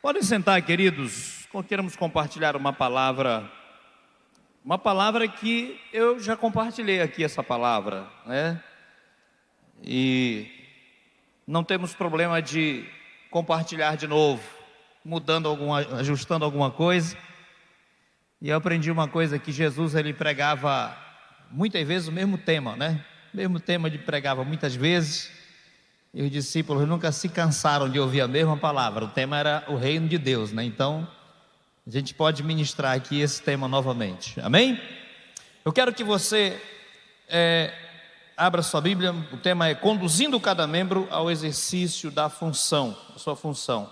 Podem sentar, queridos. Queremos compartilhar uma palavra que eu já compartilhei aqui, essa palavra, né? E não temos problema de compartilhar de novo, ajustando alguma coisa. E eu aprendi uma coisa, que Jesus, ele pregava muitas vezes o mesmo tema, né? O mesmo tema ele pregava muitas vezes, e os discípulos nunca se cansaram de ouvir a mesma palavra. O tema era o reino de Deus, né? Então a gente pode ministrar aqui esse tema novamente, amém? Eu quero que você abra sua Bíblia. O tema é conduzindo cada membro ao exercício da função, a sua função.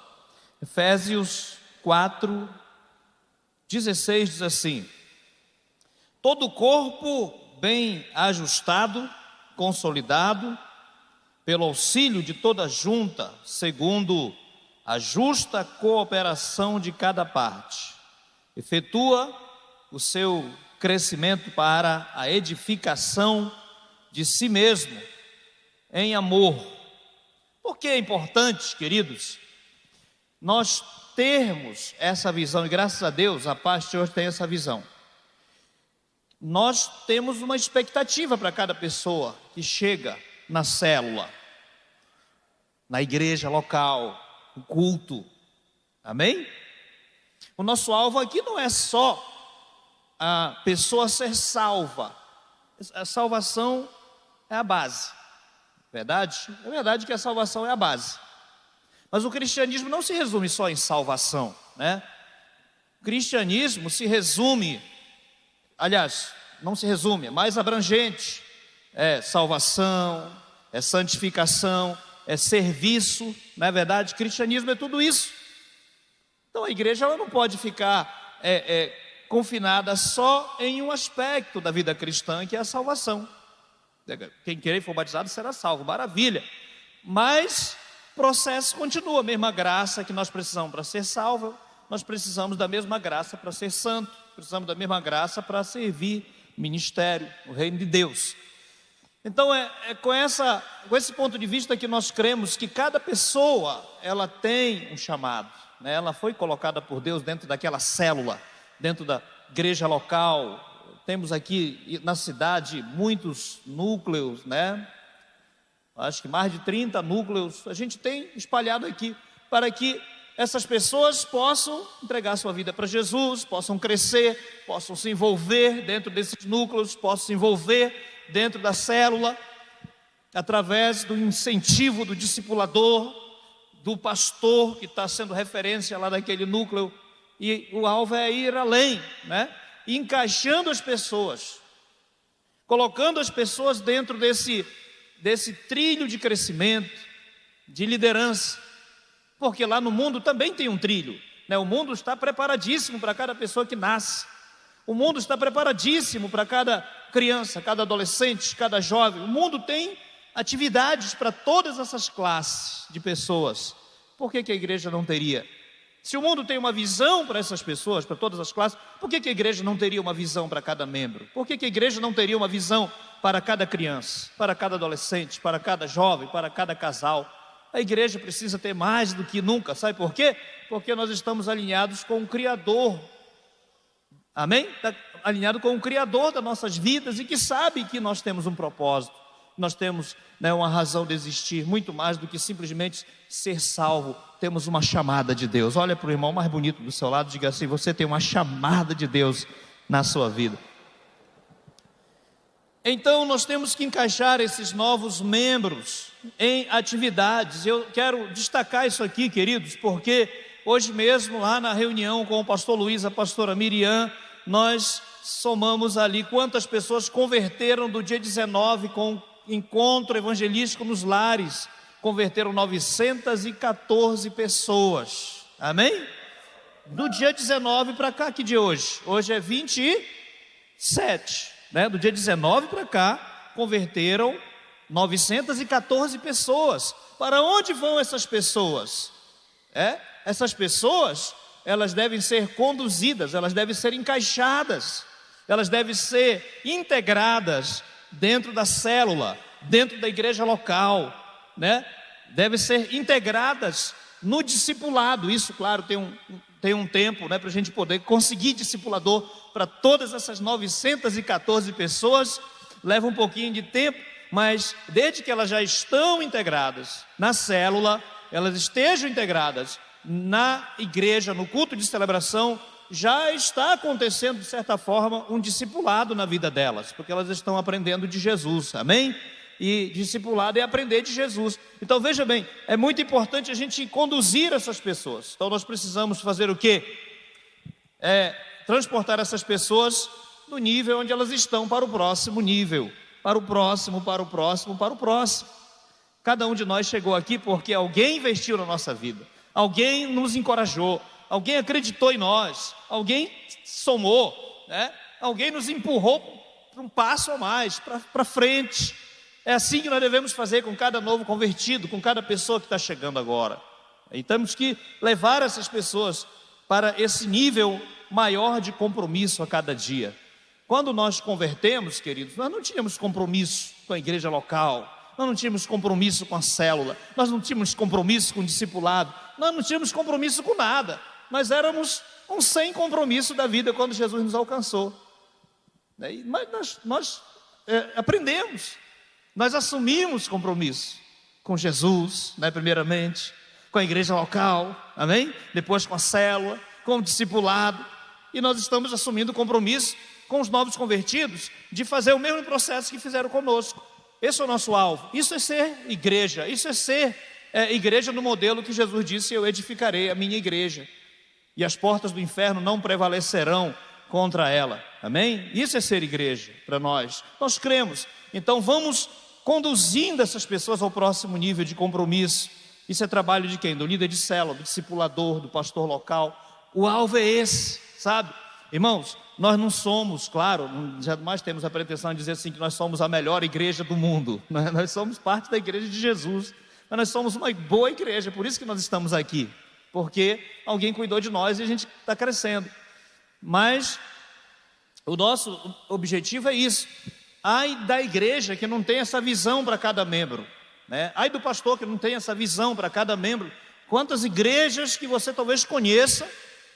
Efésios 4:16 diz assim: todo o corpo bem ajustado, consolidado, pelo auxílio de toda junta, segundo a justa cooperação de cada parte, efetua o seu crescimento para a edificação de si mesmo em amor. Por que é importante, queridos, nós termos essa visão? E graças a Deus a paz de hoje tem essa visão. Nós temos uma expectativa para cada pessoa que chega na célula, na igreja local, no culto, amém? O nosso alvo aqui não é só a pessoa ser salva. A salvação é a base, verdade? É verdade que a salvação é a base, mas o cristianismo não se resume só em salvação, né? O cristianismo se resume, aliás, não se resume, é mais abrangente. É salvação, é santificação, é serviço, não é verdade? Cristianismo é tudo isso. Então a igreja ela não pode ficar confinada só em um aspecto da vida cristã, que é a salvação. Quem querer e for batizado será salvo, maravilha. Mas o processo continua. A mesma graça que nós precisamos para ser salvo, nós precisamos da mesma graça para ser santo, precisamos da mesma graça para servir o ministério, o reino de Deus. Então com esse ponto de vista que nós cremos que cada pessoa ela tem um chamado, né? Ela foi colocada por Deus dentro daquela célula, dentro da igreja local. Temos aqui na cidade muitos núcleos, né? Acho que mais de 30 núcleos a gente tem espalhado aqui, para que essas pessoas possam entregar sua vida para Jesus, possam crescer, possam se envolver dentro desses núcleos, possam se envolver dentro da célula, através do incentivo do discipulador, do pastor que está sendo referência lá daquele núcleo. E o alvo é ir além, né? Encaixando as pessoas, colocando as pessoas dentro desse trilho de crescimento, de liderança, porque lá no mundo também tem um trilho, né? O mundo está preparadíssimo para cada pessoa que nasce. O mundo está preparadíssimo para cada criança, cada adolescente, cada jovem. O mundo tem atividades para todas essas classes de pessoas. Por que a igreja não teria? Se o mundo tem uma visão para essas pessoas, para todas as classes, por que a igreja não teria uma visão para cada membro? Por que a igreja não teria uma visão para cada criança, para cada adolescente, para cada jovem, para cada casal? A igreja precisa ter mais do que nunca. Sabe por quê? Porque nós estamos alinhados com o Criador. Amém? Está alinhado com o Criador das nossas vidas, e que sabe que nós temos um propósito, nós temos, né, uma razão de existir, muito mais do que simplesmente ser salvo. Temos uma chamada de Deus. Olha para o irmão mais bonito do seu lado e diga assim: você tem uma chamada de Deus na sua vida. Então nós temos que encaixar esses novos membros em atividades. Eu quero destacar isso aqui, queridos, porque hoje mesmo lá na reunião com o pastor Luiz, a pastora Miriam, nós somamos ali quantas pessoas converteram do dia 19 com o encontro evangelístico nos lares. Converteram 914 pessoas, amém? Do dia 19 para cá, que dia é hoje? Hoje é 27, né? Do dia 19 para cá, converteram 914 pessoas. Para onde vão essas pessoas? Essas pessoas, elas devem ser conduzidas, elas devem ser encaixadas, elas devem ser integradas dentro da célula, dentro da igreja local, né? Devem ser integradas no discipulado. Isso, claro, tem um tempo, né, para a gente poder conseguir discipulador para todas essas 914 pessoas. Leva um pouquinho de tempo, mas desde que elas já estão integradas na célula, elas estejam integradas na igreja, no culto de celebração, já está acontecendo, de certa forma, um discipulado na vida delas, porque elas estão aprendendo de Jesus, amém? E discipulado é aprender de Jesus. Então veja bem, é muito importante a gente conduzir essas pessoas. Então nós precisamos fazer o quê? Transportar essas pessoas no nível onde elas estão para o próximo nível, para o próximo, para o próximo, para o próximo. Cada um de nós chegou aqui porque alguém investiu na nossa vida, alguém nos encorajou, alguém acreditou em nós, alguém somou, né? Alguém nos empurrou para um passo a mais, para frente. É assim que nós devemos fazer com cada novo convertido, com cada pessoa que está chegando agora. E temos que levar essas pessoas para esse nível maior de compromisso a cada dia. Quando nós convertemos, queridos, nós não tínhamos compromisso com a igreja local, nós não tínhamos compromisso com a célula, nós não tínhamos compromisso com o discipulado, nós não tínhamos compromisso com nada. Nós éramos um sem compromisso da vida quando Jesus nos alcançou. Mas nós aprendemos, nós assumimos compromisso com Jesus, né, primeiramente, com a igreja local, amém? Depois com a célula, com o discipulado, e nós estamos assumindo compromisso com os novos convertidos de fazer o mesmo processo que fizeram conosco. Esse é o nosso alvo. Isso é ser igreja, isso é ser igreja no modelo que Jesus disse: eu edificarei a minha igreja, e as portas do inferno não prevalecerão contra ela, amém? Isso é ser igreja para nós. Nós cremos. Então vamos conduzindo essas pessoas ao próximo nível de compromisso. Isso é trabalho de quem? Do líder de célula, do discipulador, do pastor local. O alvo é esse, sabe? Irmãos, nós não somos, claro, jamais temos a pretensão de dizer assim que nós somos a melhor igreja do mundo. Nós somos parte da igreja de Jesus, mas nós somos uma boa igreja, por isso que nós estamos aqui, porque alguém cuidou de nós e a gente está crescendo. Mas o nosso objetivo é isso. Ai da igreja que não tem essa visão para cada membro, né? Ai do pastor que não tem essa visão para cada membro. Quantas igrejas que você talvez conheça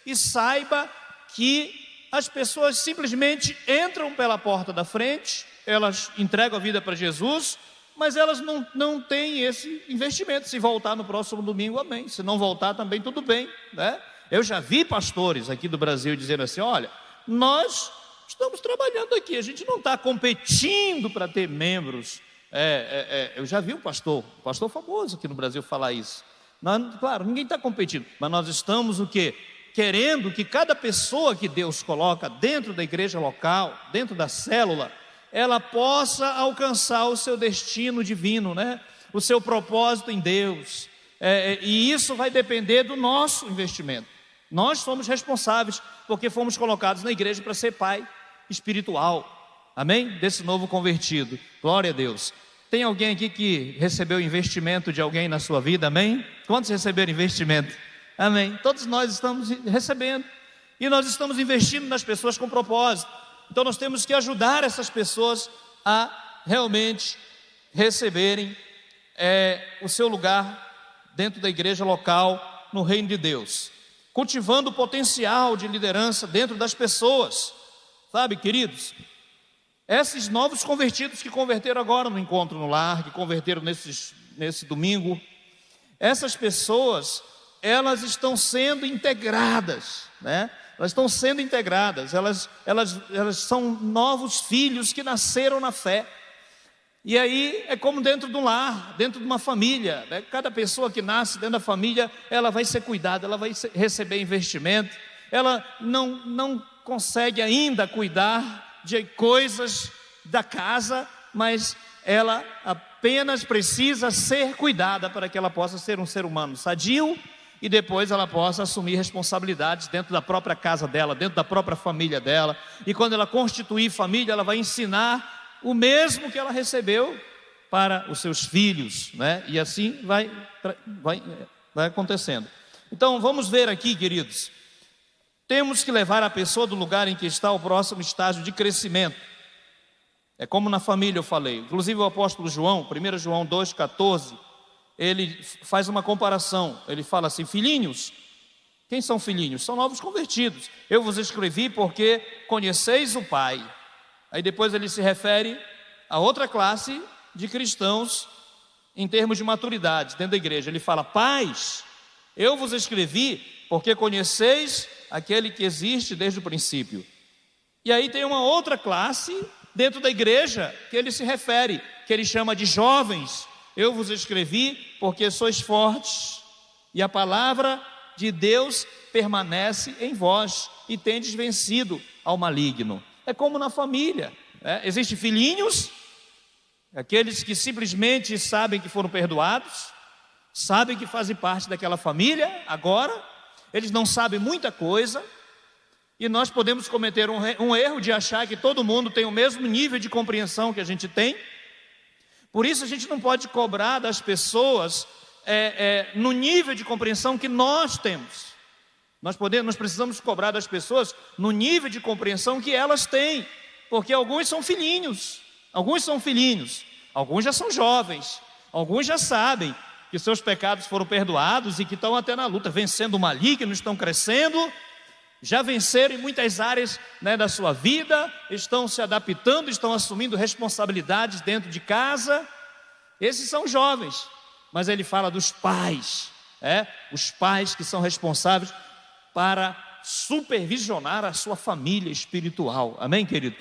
e saiba que as pessoas simplesmente entram pela porta da frente, elas entregam a vida para Jesus, mas elas não têm esse investimento. Se voltar no próximo domingo, amém. Se não voltar também, tudo bem, né? Eu já vi pastores aqui do Brasil dizendo assim: olha, nós estamos trabalhando aqui, a gente não está competindo para ter membros. Eu já vi um pastor famoso aqui no Brasil falar isso. Claro, ninguém está competindo, mas nós estamos o quê? Querendo que cada pessoa que Deus coloca dentro da igreja local, dentro da célula, ela possa alcançar o seu destino divino, né? O seu propósito em Deus. E isso vai depender do nosso investimento. Nós somos responsáveis, porque fomos colocados na igreja para ser pai espiritual, amém? Desse novo convertido, glória a Deus. Tem alguém aqui que recebeu investimento de alguém na sua vida, amém? Quantos receberam investimento? Amém. Todos nós estamos recebendo, e nós estamos investindo nas pessoas com propósito. Então nós temos que ajudar essas pessoas a realmente receberem o seu lugar dentro da igreja local, no reino de Deus, cultivando o potencial de liderança dentro das pessoas. Sabe, queridos, esses novos convertidos que converteram agora no encontro no lar, que converteram nesse domingo, essas pessoas, elas estão sendo integradas, né? Elas estão sendo integradas, elas são novos filhos que nasceram na fé. E aí é como dentro de um lar, dentro de uma família, né? Cada pessoa que nasce dentro da família, ela vai ser cuidada, ela vai receber investimento. Ela não consegue ainda cuidar de coisas da casa, mas ela apenas precisa ser cuidada para que ela possa ser um ser humano sadio, e depois ela possa assumir responsabilidades dentro da própria casa dela, dentro da própria família dela. E quando ela constituir família, ela vai ensinar o mesmo que ela recebeu para os seus filhos, né? E assim vai acontecendo. Então vamos ver aqui, queridos, temos que levar a pessoa do lugar em que está ao próximo estágio de crescimento. É como na família eu falei. Inclusive o apóstolo João, 1 João 2,14, ele faz uma comparação. Ele fala assim: filhinhos, quem são filhinhos? São novos convertidos. Eu vos escrevi porque conheceis o Pai. Aí depois ele se refere a outra classe de cristãos em termos de maturidade dentro da igreja. Ele fala: pais, eu vos escrevi porque conheceis aquele que existe desde o princípio. E aí tem uma outra classe dentro da igreja que ele se refere, que ele chama de jovens. Eu vos escrevi porque sois fortes e a palavra de Deus permanece em vós e tendes vencido ao maligno. É como na família, né? Existem filhinhos, aqueles que simplesmente sabem que foram perdoados, sabem que fazem parte daquela família agora, eles não sabem muita coisa, e nós podemos cometer um erro de achar que todo mundo tem o mesmo nível de compreensão que a gente tem. Por isso a gente não pode cobrar das pessoas no nível de compreensão que nós temos. Nós precisamos cobrar das pessoas no nível de compreensão que elas têm, porque alguns são filhinhos, alguns já são jovens, alguns já sabem que seus pecados foram perdoados e que estão até na luta, vencendo o maligno, estão crescendo, já venceram em muitas áreas, né, da sua vida, estão se adaptando, estão assumindo responsabilidades dentro de casa. Esses são jovens, mas ele fala dos pais, os pais que são responsáveis para supervisionar a sua família espiritual, amém, querido?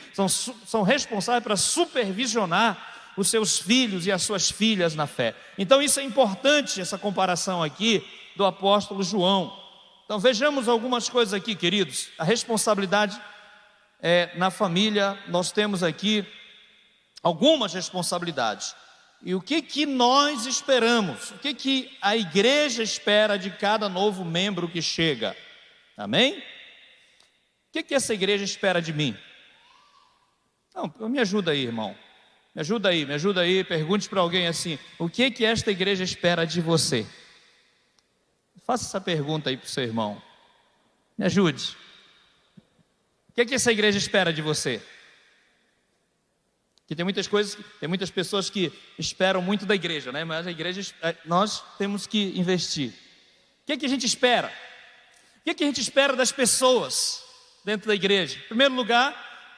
São responsáveis para supervisionar os seus filhos e as suas filhas na fé. Então isso é importante, essa comparação aqui do apóstolo João. Então vejamos algumas coisas aqui, queridos. A responsabilidade na família, nós temos aqui algumas responsabilidades. E o que nós esperamos? O que a igreja espera de cada novo membro que chega? Amém? O que essa igreja espera de mim? Não, me ajuda aí, irmão. Me ajuda aí. Pergunte para alguém assim: o que esta igreja espera de você? Faça essa pergunta aí para o seu irmão. Me ajude. O que essa igreja espera de você? Porque tem muitas pessoas que esperam muito da igreja, né? Mas a igreja, nós temos que investir. O que a gente espera? O que a gente espera das pessoas dentro da igreja? Em primeiro lugar,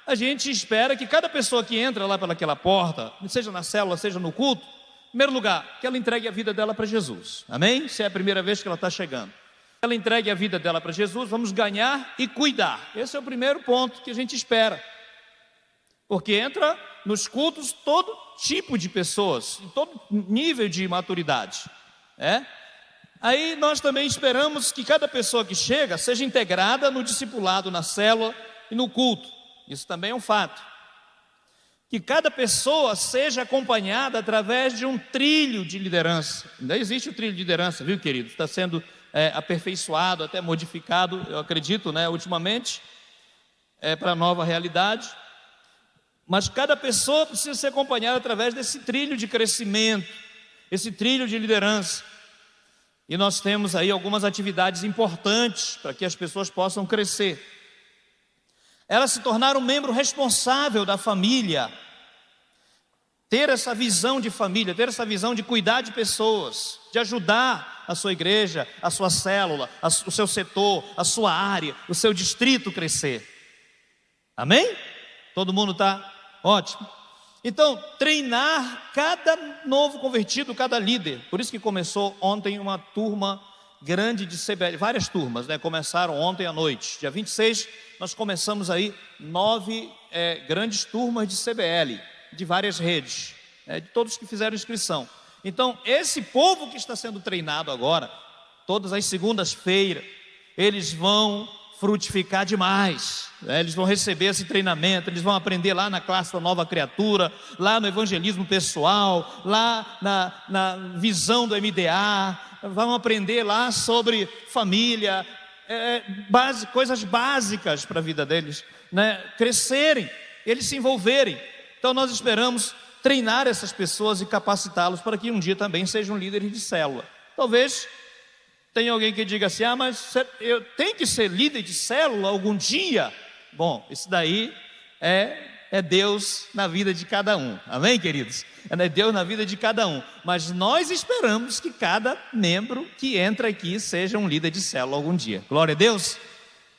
a gente espera que cada pessoa que entra lá pelaquela porta, seja na célula, seja no culto, em primeiro lugar, que ela entregue a vida dela para Jesus, amém? Se é a primeira vez que ela está chegando, ela entregue a vida dela para Jesus, vamos ganhar e cuidar. Esse é o primeiro ponto que a gente espera, porque entra nos cultos todo tipo de pessoas, em todo nível de maturidade, Aí nós também esperamos que cada pessoa que chega seja integrada no discipulado, na célula e no culto. Isso também é um fato. Que cada pessoa seja acompanhada através de um trilho de liderança. Ainda existe o trilho de liderança, viu, querido? Está sendo aperfeiçoado, até modificado, eu acredito, né, ultimamente, para a nova realidade. Mas cada pessoa precisa ser acompanhada através desse trilho de crescimento, esse trilho de liderança. E nós temos aí algumas atividades importantes para que as pessoas possam crescer. Ela se tornar um membro responsável da família, ter essa visão de família, ter essa visão de cuidar de pessoas, de ajudar a sua igreja, a sua célula, o seu setor, a sua área, o seu distrito crescer. Amém? Todo mundo está ótimo. Então, treinar cada novo convertido, cada líder. Por isso que começou ontem uma turma grande de CBL, várias turmas, né? Começaram ontem à noite. Dia 26, nós começamos aí 9 grandes turmas de CBL, de várias redes, de todos que fizeram inscrição. Então, esse povo que está sendo treinado agora, todas as segundas-feiras, eles vão frutificar demais, eles vão receber esse treinamento, eles vão aprender lá na classe da nova criatura, lá no evangelismo pessoal, lá na visão do MDA, vão aprender lá sobre família, coisas básicas para a vida deles, né? Crescerem, eles se envolverem. Então nós esperamos treinar essas pessoas e capacitá-los para que um dia também sejam líderes de célula. Talvez tem alguém que diga assim: mas eu tenho que ser líder de célula algum dia? Bom, isso daí é é Deus na vida de cada um, amém, queridos? É Deus na vida de cada um, mas nós esperamos que cada membro que entra aqui seja um líder de célula algum dia, glória a Deus.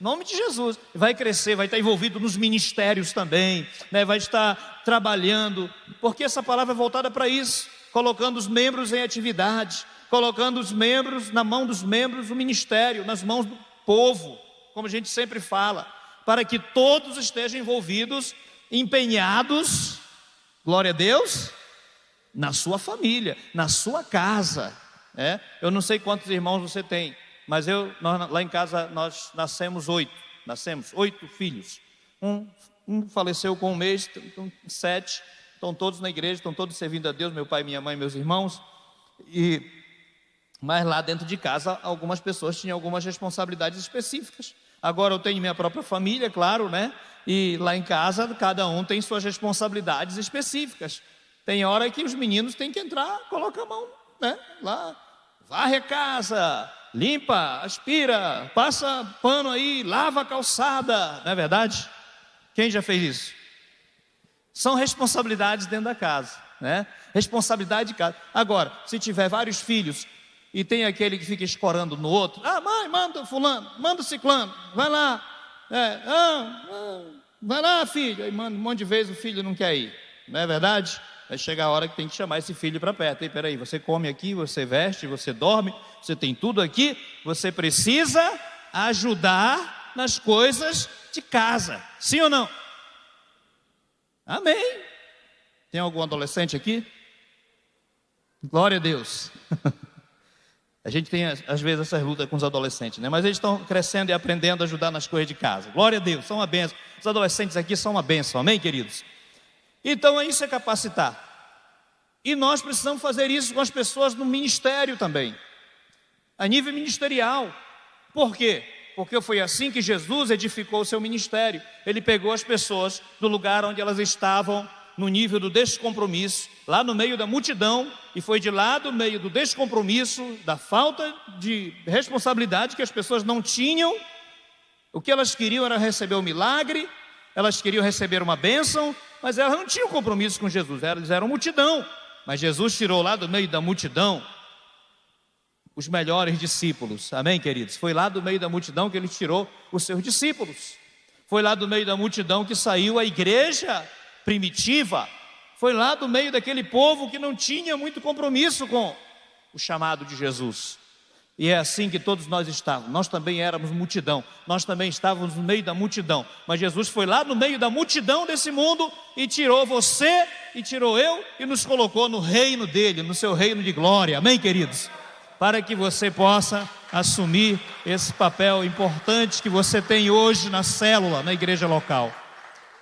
Em nome de Jesus, vai crescer, vai estar envolvido nos ministérios também, né? Vai estar trabalhando, porque essa palavra é voltada para isso, colocando os membros em atividade, colocando os membros, na mão dos membros, o ministério, nas mãos do povo, como a gente sempre fala, para que todos estejam envolvidos, empenhados, glória a Deus, na sua família, na sua casa, né? Eu não sei quantos irmãos você tem, mas nós, lá em casa nós nascemos 8 filhos, um faleceu com 1 mês, então 7, estão todos na igreja, estão todos servindo a Deus, meu pai, minha mãe, meus irmãos, mas lá dentro de casa algumas pessoas tinham algumas responsabilidades específicas. Agora eu tenho minha própria família, claro, né? E lá em casa cada um tem suas responsabilidades específicas. Tem hora que os meninos têm que entrar, coloca a mão, né? Lá, varre a casa, limpa, aspira, passa pano aí, lava a calçada, não é verdade? Quem já fez isso? São responsabilidades dentro da casa, né? Responsabilidade de casa. Agora, se tiver vários filhos e tem aquele que fica escorando no outro, mãe, manda fulano, manda ciclano, vai lá, vai lá, filho, aí manda um monte de vezes, o filho não quer ir, não é verdade? Vai chegar a hora que tem que chamar esse filho para perto. Ei, peraí, você come aqui, você veste, você dorme, você tem tudo aqui, você precisa ajudar nas coisas de casa, sim ou não? Amém. Tem algum adolescente aqui? Glória a Deus. A gente tem às vezes essas lutas com os adolescentes, né? Mas eles estão crescendo e aprendendo a ajudar nas coisas de casa. Glória a Deus, são uma bênção. Os adolescentes aqui são uma bênção, amém, queridos? Então isso é capacitar. E nós precisamos fazer isso com as pessoas no ministério também, a nível ministerial. Por quê? Porque foi assim que Jesus edificou o seu ministério. Ele pegou as pessoas do lugar onde elas estavam, no nível do descompromisso, lá no meio da multidão, e foi de lá do meio do descompromisso, da falta de responsabilidade que as pessoas não tinham. O que elas queriam era receber o milagre, elas queriam receber uma bênção, mas elas não tinham compromisso com Jesus, elas eram multidão. Mas Jesus tirou lá do meio da multidão os melhores discípulos, amém, queridos? Foi lá do meio da multidão que ele tirou os seus discípulos. Foi lá do meio da multidão que saiu a igreja primitiva. Foi lá do meio daquele povo que não tinha muito compromisso com o chamado de Jesus. E é assim que todos nós estávamos. Nós também éramos multidão, nós também estávamos no meio da multidão. Mas Jesus foi lá no meio da multidão desse mundo e tirou você e tirou eu e nos colocou no reino dele, no seu reino de glória, amém, queridos? Para que você possa assumir esse papel importante que você tem hoje na célula, na igreja local.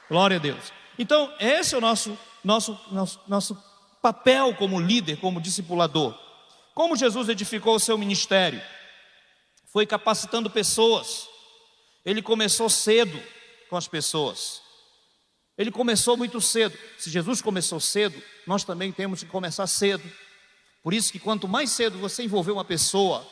Glória a Deus. Então esse é o nosso papel como líder, como discipulador. Como Jesus edificou o seu ministério? Foi capacitando pessoas. Ele começou cedo com as pessoas. Ele começou muito cedo. Se Jesus começou cedo, nós também temos que começar cedo. Por isso que quanto mais cedo você envolver uma pessoa,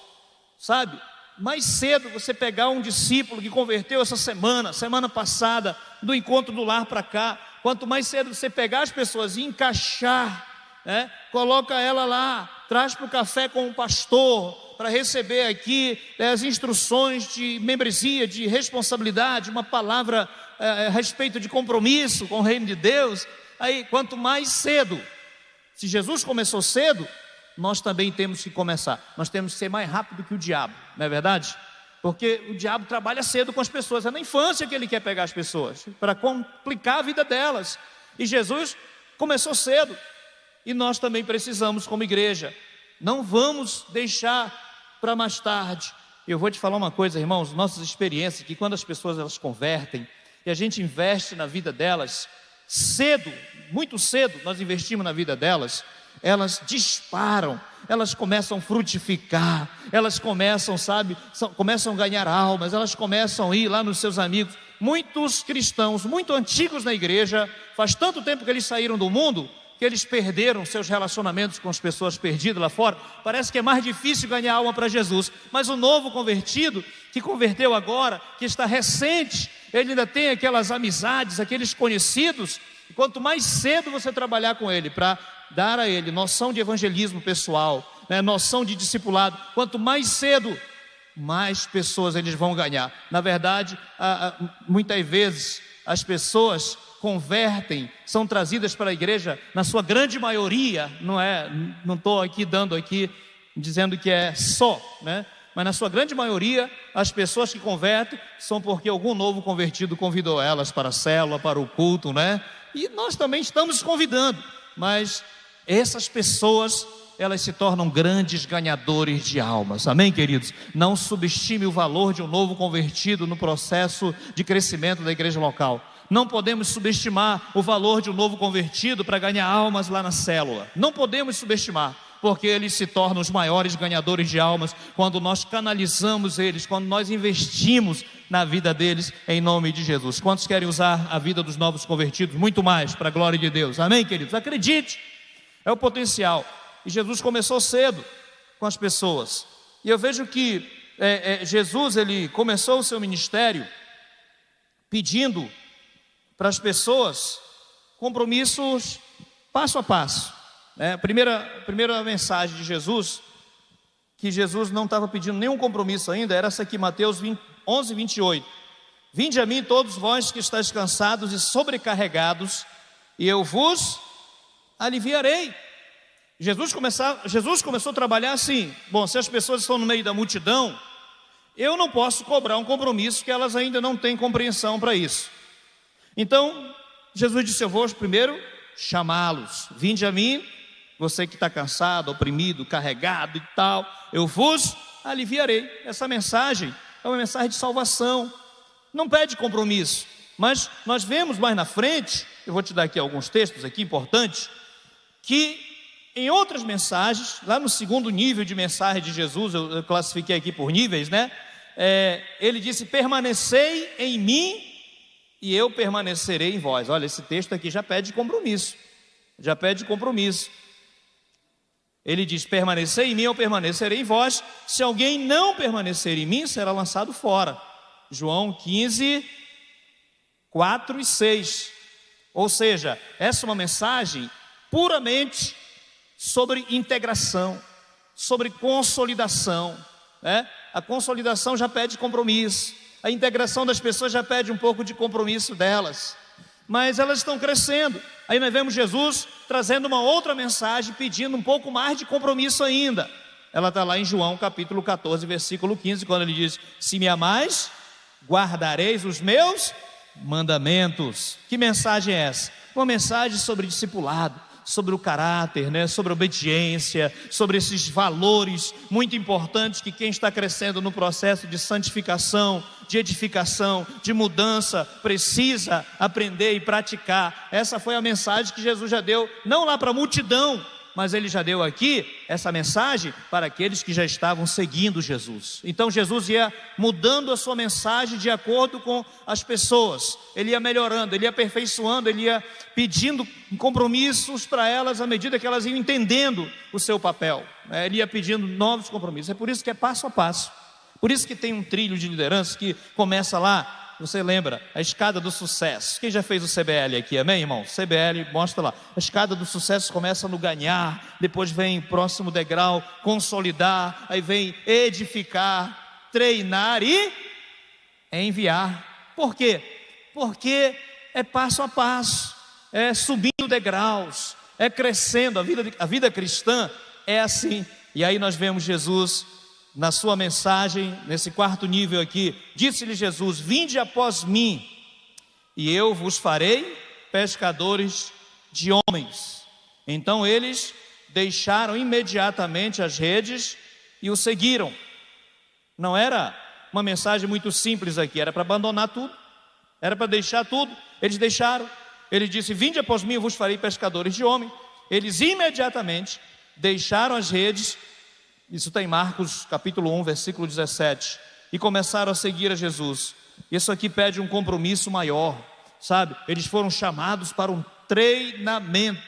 sabe? Mais cedo você pegar um discípulo que converteu essa semana passada, do encontro do lar para cá. Quanto mais cedo você pegar as pessoas e encaixar, né? Coloca ela lá, traz para o café com o pastor, para receber aqui as instruções de membresia, de responsabilidade, uma palavra a respeito de compromisso com o reino de Deus. Aí quanto mais cedo, se Jesus começou cedo, nós também temos que começar. Nós temos que ser mais rápido que o diabo, não é verdade? Porque o diabo trabalha cedo com as pessoas. É na infância que ele quer pegar as pessoas, para complicar a vida delas. E Jesus começou cedo. E nós também precisamos, como igreja, não vamos deixar para mais tarde. Eu vou te falar uma coisa, irmãos, nossas experiências, que quando as pessoas elas convertem, e a gente investe na vida delas, cedo, muito cedo, nós investimos na vida delas, elas disparam, elas começam a frutificar, elas começam, começam a ganhar almas, elas começam a ir lá nos seus amigos. Muitos cristãos, muito antigos na igreja, faz tanto tempo que eles saíram do mundo, que eles perderam seus relacionamentos com as pessoas perdidas lá fora. Parece que é mais difícil ganhar alma para Jesus, mas o novo convertido, que converteu agora, que está recente, ele ainda tem aquelas amizades, aqueles conhecidos. E quanto mais cedo você trabalhar com ele, para dar a ele noção de evangelismo pessoal, né, noção de discipulado, quanto mais cedo, mais pessoas eles vão ganhar. Na verdade, muitas vezes as pessoas convertem, são trazidas para a igreja, na sua grande maioria, não estou aqui dizendo que é só, né? Mas na sua grande maioria, as pessoas que convertem são porque algum novo convertido convidou elas para a célula, para o culto, né? E nós também estamos convidando, mas essas pessoas, elas se tornam grandes ganhadores de almas, amém, queridos? Não subestime o valor de um novo convertido no processo de crescimento da igreja local. Não podemos subestimar o valor de um novo convertido para ganhar almas lá na célula. Não podemos subestimar, porque eles se tornam os maiores ganhadores de almas quando nós canalizamos eles, quando nós investimos na vida deles em nome de Jesus. Quantos querem usar a vida dos novos convertidos muito mais para a glória de Deus? Amém, queridos? Acredite, é o potencial. E Jesus começou cedo com as pessoas. E eu vejo que Jesus, ele começou o seu ministério pedindo para as pessoas compromissos passo a passo. A primeira mensagem de Jesus, que Jesus não estava pedindo nenhum compromisso ainda, era essa aqui, Mateus 11, 28. Vinde a mim todos vós que estáis cansados e sobrecarregados, e eu vos aliviarei. Jesus começou a trabalhar assim. Bom, se as pessoas estão no meio da multidão, eu não posso cobrar um compromisso que elas ainda não têm compreensão para isso. Então, Jesus disse, eu vou primeiro chamá-los. Vinde a mim, você que está cansado, oprimido, carregado e tal, eu vos aliviarei. Essa mensagem é uma mensagem de salvação, não pede compromisso. Mas nós vemos mais na frente, eu vou te dar aqui alguns textos aqui importantes, que em outras mensagens, lá no segundo nível de mensagem de Jesus, eu classifiquei aqui por níveis, né? Ele disse, permanecei em mim e eu permanecerei em vós. Olha, esse texto aqui já pede compromisso. Ele diz, permanecei em mim, eu permanecerei em vós. Se alguém não permanecer em mim, será lançado fora. João 15, 4 e 6. Ou seja, essa é uma mensagem puramente sobre integração, sobre consolidação, né? A consolidação já pede compromisso, a integração das pessoas já pede um pouco de compromisso delas, mas elas estão crescendo. Aí nós vemos Jesus trazendo uma outra mensagem, pedindo um pouco mais de compromisso ainda. Ela está lá em João capítulo 14, versículo 15, quando ele diz, se me amais, guardareis os meus mandamentos. Que mensagem é essa? Uma mensagem sobre discipulado, sobre o caráter, né? Sobre a obediência, sobre esses valores muito importantes que quem está crescendo no processo de santificação, de edificação, de mudança, precisa aprender e praticar. Essa foi a mensagem que Jesus já deu, não lá para a multidão, mas ele já deu aqui essa mensagem para aqueles que já estavam seguindo Jesus. Então Jesus ia mudando a sua mensagem de acordo com as pessoas, ele ia melhorando, ele ia aperfeiçoando, ele ia pedindo compromissos para elas à medida que elas iam entendendo o seu papel, ele ia pedindo novos compromissos. É por isso que é passo a passo, por isso que tem um trilho de liderança que começa lá. Você lembra? A escada do sucesso. Quem já fez o CBL aqui, amém, irmão? CBL, mostra lá. A escada do sucesso começa no ganhar, depois vem o próximo degrau, consolidar, aí vem edificar, treinar e enviar. Por quê? Porque é passo a passo, é subindo degraus, é crescendo. A vida cristã é assim. E aí nós vemos Jesus na sua mensagem, nesse quarto nível aqui, disse-lhe Jesus, vinde após mim, e eu vos farei pescadores de homens. Então eles deixaram imediatamente as redes e o seguiram. Não era uma mensagem muito simples aqui, era para abandonar tudo, era para deixar tudo. Eles deixaram, ele disse, vinde após mim, eu vos farei pescadores de homens. Eles imediatamente deixaram as redes. Isso está em Marcos capítulo 1, versículo 17. E começaram a seguir a Jesus. Isso aqui pede um compromisso maior, sabe? Eles foram chamados para um treinamento.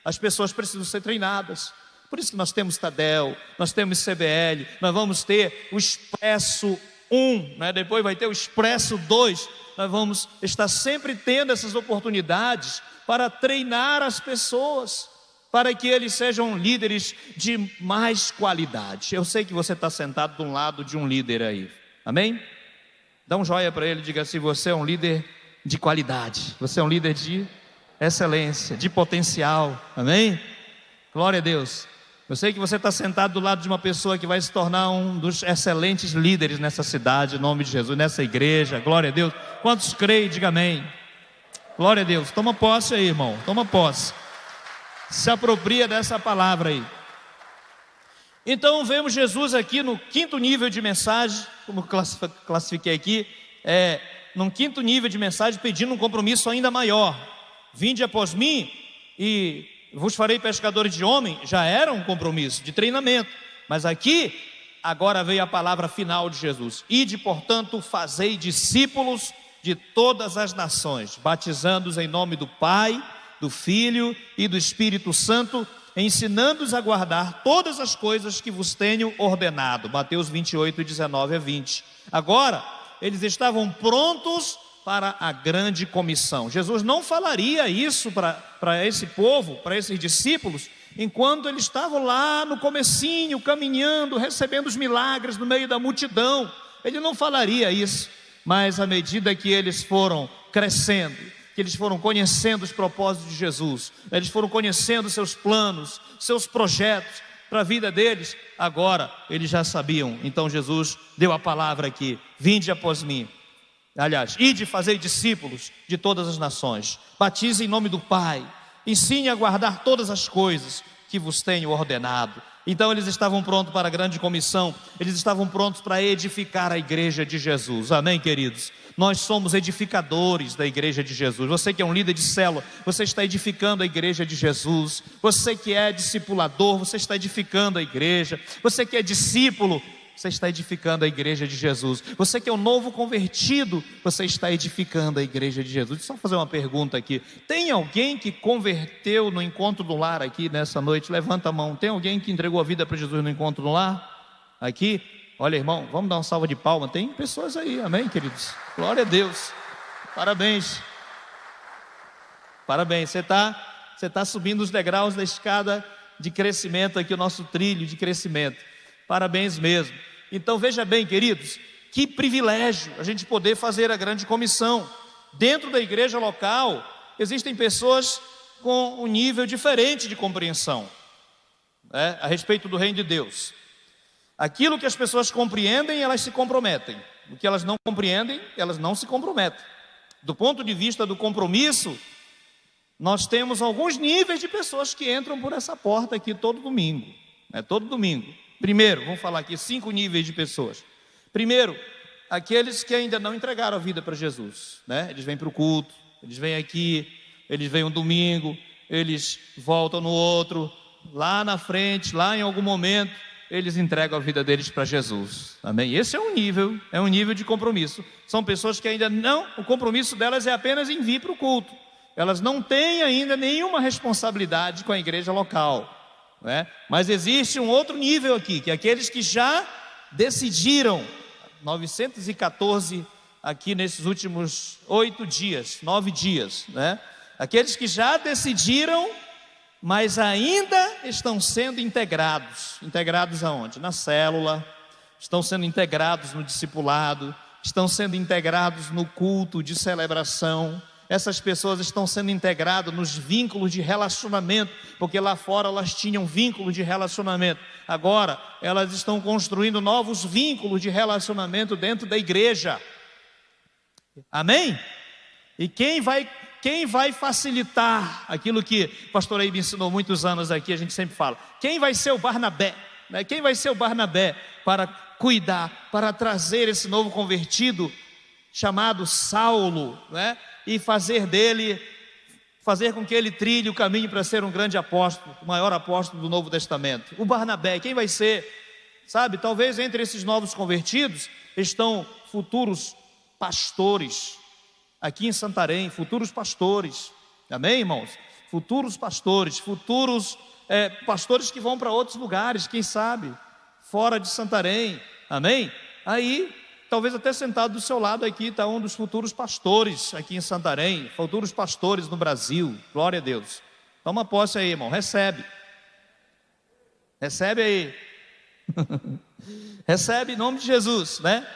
As pessoas precisam ser treinadas. Por isso que nós temos Tadel, nós temos CBL, nós vamos ter o Expresso 1, né? Depois vai ter o Expresso 2. Nós vamos estar sempre tendo essas oportunidades para treinar as pessoas, para que eles sejam líderes de mais qualidade. Eu sei que você está sentado do lado de um líder aí, amém? Dá um joia para ele, diga assim: você é um líder de qualidade, você é um líder de excelência, de potencial, amém? Glória a Deus. Eu sei que você está sentado do lado de uma pessoa que vai se tornar um dos excelentes líderes nessa cidade, em nome de Jesus, nessa igreja, glória a Deus. Quantos creem, diga amém. Glória a Deus, toma posse aí, irmão, toma posse. Se apropria dessa palavra aí. Então vemos Jesus aqui no quinto nível de mensagem, como classifiquei aqui, num quinto nível de mensagem, pedindo um compromisso ainda maior. Vinde após mim e vos farei pescadores de homem. Já era um compromisso de treinamento, mas aqui agora veio a palavra final de Jesus: ide, portanto, fazei discípulos de todas as nações, batizando-os em nome do Pai, do Filho e do Espírito Santo, ensinando-os a guardar todas as coisas que vos tenho ordenado. Mateus 28, 19 a 20. Agora eles estavam prontos para a grande comissão. Jesus não falaria isso para esse povo, para esses discípulos, enquanto eles estavam lá no comecinho, caminhando, recebendo os milagres no meio da multidão. Ele não falaria isso, mas à medida que eles foram crescendo, que eles foram conhecendo os propósitos de Jesus, eles foram conhecendo seus planos, seus projetos para a vida deles, agora eles já sabiam. Então Jesus deu a palavra aqui: vinde após mim. Aliás, ide fazei discípulos de todas as nações, batize em nome do Pai, ensine a guardar todas as coisas que vos tenho ordenado. Então eles estavam prontos para a grande comissão, eles estavam prontos para edificar a igreja de Jesus, amém, queridos? Nós somos edificadores da igreja de Jesus. Você que é um líder de célula, você está edificando a igreja de Jesus. Você que é discipulador, você está edificando a igreja. Você que é discípulo, você está edificando a igreja de Jesus. Você que é um novo convertido, você está edificando a igreja de Jesus. Deixa eu só fazer uma pergunta aqui: tem alguém que converteu no encontro do lar aqui nessa noite? Levanta a mão. Tem alguém que entregou a vida para Jesus no encontro do lar? Aqui? Olha, irmão, vamos dar uma salva de palmas. Tem pessoas aí, amém, queridos? Glória a Deus. Parabéns. Parabéns, você está subindo os degraus da escada de crescimento aqui, o nosso trilho de crescimento. Parabéns mesmo. Então veja bem, queridos, que privilégio a gente poder fazer a grande comissão. Dentro da igreja local existem pessoas com um nível diferente de compreensão, a respeito do reino de Deus. Aquilo que as pessoas compreendem, elas se comprometem. O que elas não compreendem, elas não se comprometem. Do ponto de vista do compromisso, nós temos alguns níveis de pessoas que entram por essa porta aqui todo domingo. Todo domingo. Primeiro, vamos falar aqui 5 níveis de pessoas. Primeiro, aqueles que ainda não entregaram a vida para Jesus, Eles vêm para o culto, eles vêm aqui, eles vêm um domingo, eles voltam no outro, lá na frente, lá em algum momento, eles entregam a vida deles para Jesus, amém? Esse é um nível de compromisso. São pessoas que ainda não, o compromisso delas é apenas em vir para o culto. Elas não têm ainda nenhuma responsabilidade com a igreja local, Mas existe um outro nível aqui, que é aqueles que já decidiram, 914 aqui nesses últimos 9 dias, Aqueles que já decidiram, mas ainda estão sendo integrados. Integrados aonde? Na célula, estão sendo integrados no discipulado, estão sendo integrados no culto de celebração. Essas pessoas estão sendo integradas nos vínculos de relacionamento, porque lá fora elas tinham vínculos de relacionamento. Agora elas estão construindo novos vínculos de relacionamento dentro da igreja. Amém? E quem vai facilitar aquilo que o pastor Eibe ensinou muitos anos aqui, a gente sempre fala: quem vai ser o Barnabé? Quem vai ser o Barnabé para cuidar, para trazer esse novo convertido chamado Saulo, e fazer com que ele trilhe o caminho para ser um grande apóstolo, o maior apóstolo do Novo Testamento? O Barnabé, quem vai ser? Sabe, talvez entre esses novos convertidos estão futuros pastores aqui em Santarém, futuros pastores, amém, irmãos? Futuros pastores, pastores que vão para outros lugares, quem sabe, fora de Santarém, amém? Aí talvez até sentado do seu lado aqui está um dos futuros pastores aqui em Santarém, futuros pastores no Brasil, glória a Deus. Toma posse aí, irmão, recebe aí, recebe em nome de Jesus, né?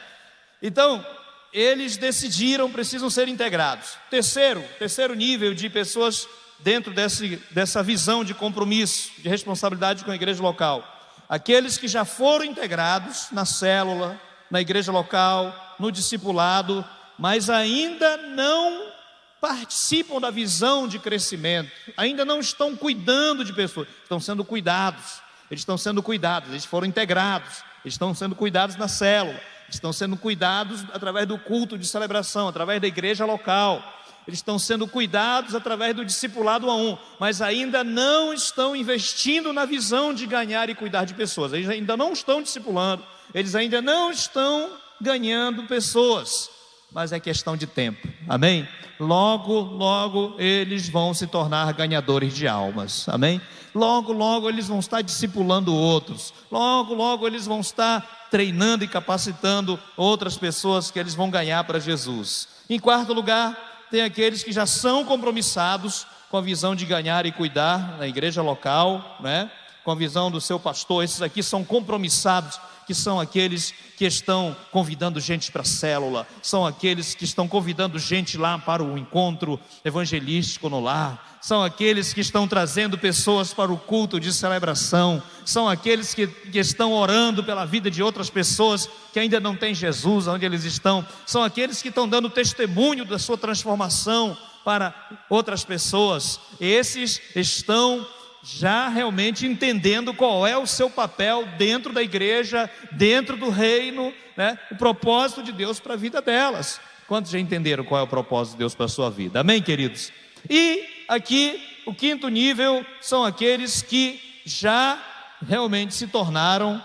Então, eles decidiram, precisam ser integrados. Terceiro nível de pessoas dentro dessa visão de compromisso, de responsabilidade com a igreja local. Aqueles que já foram integrados na célula, na igreja local, no discipulado, mas ainda não participam da visão de crescimento, ainda não estão cuidando de pessoas, estão sendo cuidados, eles foram integrados, eles estão sendo cuidados na célula, estão sendo cuidados através do culto de celebração, através da igreja local, eles estão sendo cuidados através do discipulado a um, mas ainda não estão investindo na visão de ganhar e cuidar de pessoas, eles ainda não estão discipulando, eles ainda não estão ganhando pessoas, mas é questão de tempo, amém? Logo eles vão se tornar ganhadores de almas, amém? Logo eles vão estar discipulando outros, logo eles vão estar treinando e capacitando outras pessoas que eles vão ganhar para Jesus. Em quarto lugar, tem aqueles que já são compromissados com a visão de ganhar e cuidar na igreja local, né? Com a visão do seu pastor. Esses aqui são compromissados, que são aqueles que estão convidando gente para a célula, são aqueles que estão convidando gente lá para o encontro evangelístico no lar, são aqueles que estão trazendo pessoas para o culto de celebração, são aqueles que estão orando pela vida de outras pessoas que ainda não têm Jesus onde eles estão, são aqueles que estão dando testemunho da sua transformação para outras pessoas. Esses estão já realmente entendendo qual é o seu papel dentro da igreja, dentro do reino, né? O propósito de Deus para a vida delas. Quantos já entenderam qual é o propósito de Deus para a sua vida? Amém, queridos? E aqui, o quinto nível são aqueles que já realmente se tornaram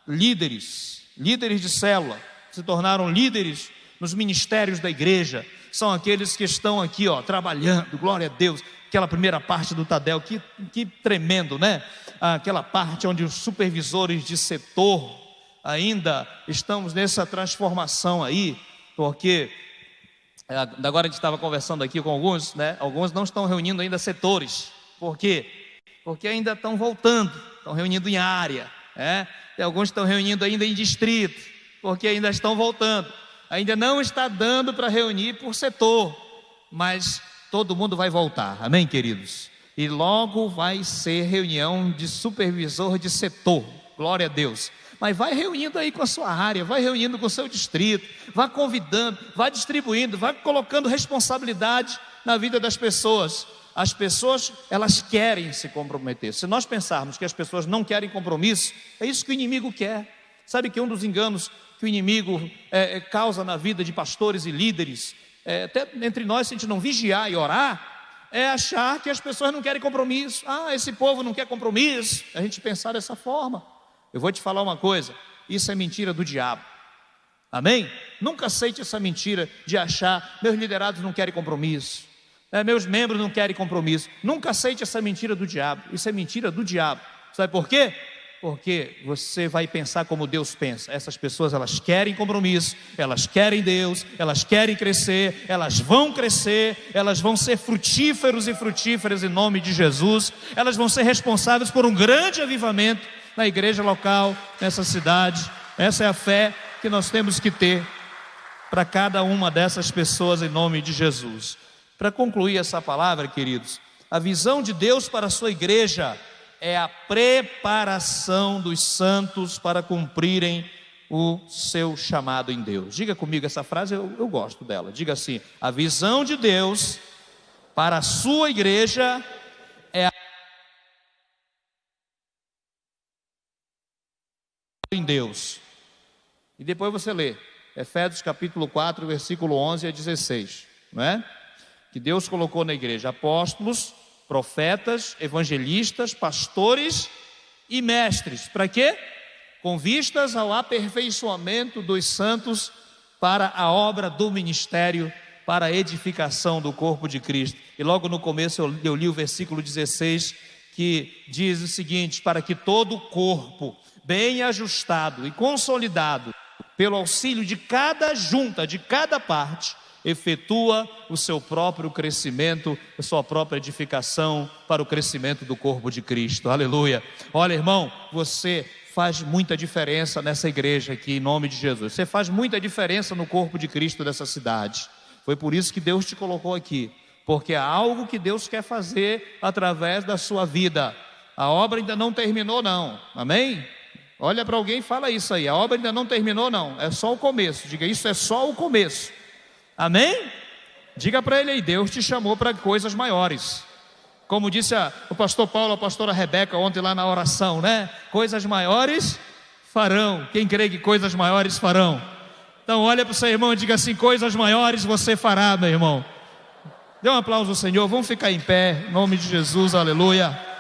líderes de célula, se tornaram líderes nos ministérios da igreja, são aqueles que estão aqui, trabalhando, glória a Deus. Aquela primeira parte do Tadel, que tremendo, né? Aquela parte onde os supervisores de setor ainda estamos nessa transformação aí, porque agora a gente estava conversando aqui com alguns, né? Alguns não estão reunindo ainda setores. Por quê? Porque ainda estão voltando, estão reunindo em área, né? E alguns estão reunindo ainda em distrito, porque ainda estão voltando. Ainda não está dando para reunir por setor, mas todo mundo vai voltar, amém, queridos? E logo vai ser reunião de supervisor de setor, glória a Deus. Mas vai reunindo aí com a sua área, vai reunindo com o seu distrito, vai convidando, vai distribuindo, vai colocando responsabilidade na vida das pessoas. As pessoas, elas querem se comprometer. Se nós pensarmos que as pessoas não querem compromisso, é isso que o inimigo quer. Sabe que um dos enganos que o inimigo causa na vida de pastores e líderes, até entre nós, se a gente não vigiar e orar, é achar que as pessoas não querem compromisso. Esse povo não quer compromisso. A gente pensar dessa forma. Eu vou te falar uma coisa, isso é mentira do diabo, amém? Nunca aceite essa mentira de achar, meus liderados não querem compromisso, meus membros não querem compromisso. Nunca aceite essa mentira do diabo, isso é mentira do diabo. Sabe por quê? Porque você vai pensar como Deus pensa. Essas pessoas, elas querem compromisso, elas querem Deus, elas querem crescer, elas vão crescer, elas vão ser frutíferos e frutíferas em nome de Jesus. Elas vão ser responsáveis por um grande avivamento na igreja local, nessa cidade. Essa é a fé que nós temos que ter para cada uma dessas pessoas em nome de Jesus. Para concluir essa palavra, queridos, a visão de Deus para a sua igreja é a preparação dos santos para cumprirem o seu chamado em Deus. Diga comigo essa frase, eu gosto dela. Diga assim: a visão de Deus para a sua igreja é a em Deus. E depois você lê Efésios capítulo 4, versículo 11 a 16, não é? Que Deus colocou na igreja apóstolos, profetas, evangelistas, pastores e mestres. Para quê? Com vistas ao aperfeiçoamento dos santos para a obra do ministério, para a edificação do corpo de Cristo. E logo no começo eu li o versículo 16, que diz o seguinte: para que todo o corpo bem ajustado e consolidado pelo auxílio de cada junta, de cada parte, efetua o seu próprio crescimento, a sua própria edificação para o crescimento do corpo de Cristo. Aleluia. Olha, irmão, você faz muita diferença nessa igreja aqui, em nome de Jesus. Você faz muita diferença no corpo de Cristo dessa cidade. Foi por isso que Deus te colocou aqui, porque há algo que Deus quer fazer através da sua vida. A obra ainda não terminou não, amém? Olha para alguém e fala isso aí, a obra ainda não terminou não, é só o começo. Diga, isso é só o começo, amém? Diga para ele aí, Deus te chamou para coisas maiores. Como disse o pastor Paulo, a pastora Rebeca ontem lá na oração, né? Coisas maiores farão. Quem crê que coisas maiores farão? Então olha para o seu irmão e diga assim, coisas maiores você fará, meu irmão. Dê um aplauso ao Senhor, vamos ficar em pé, em nome de Jesus, aleluia.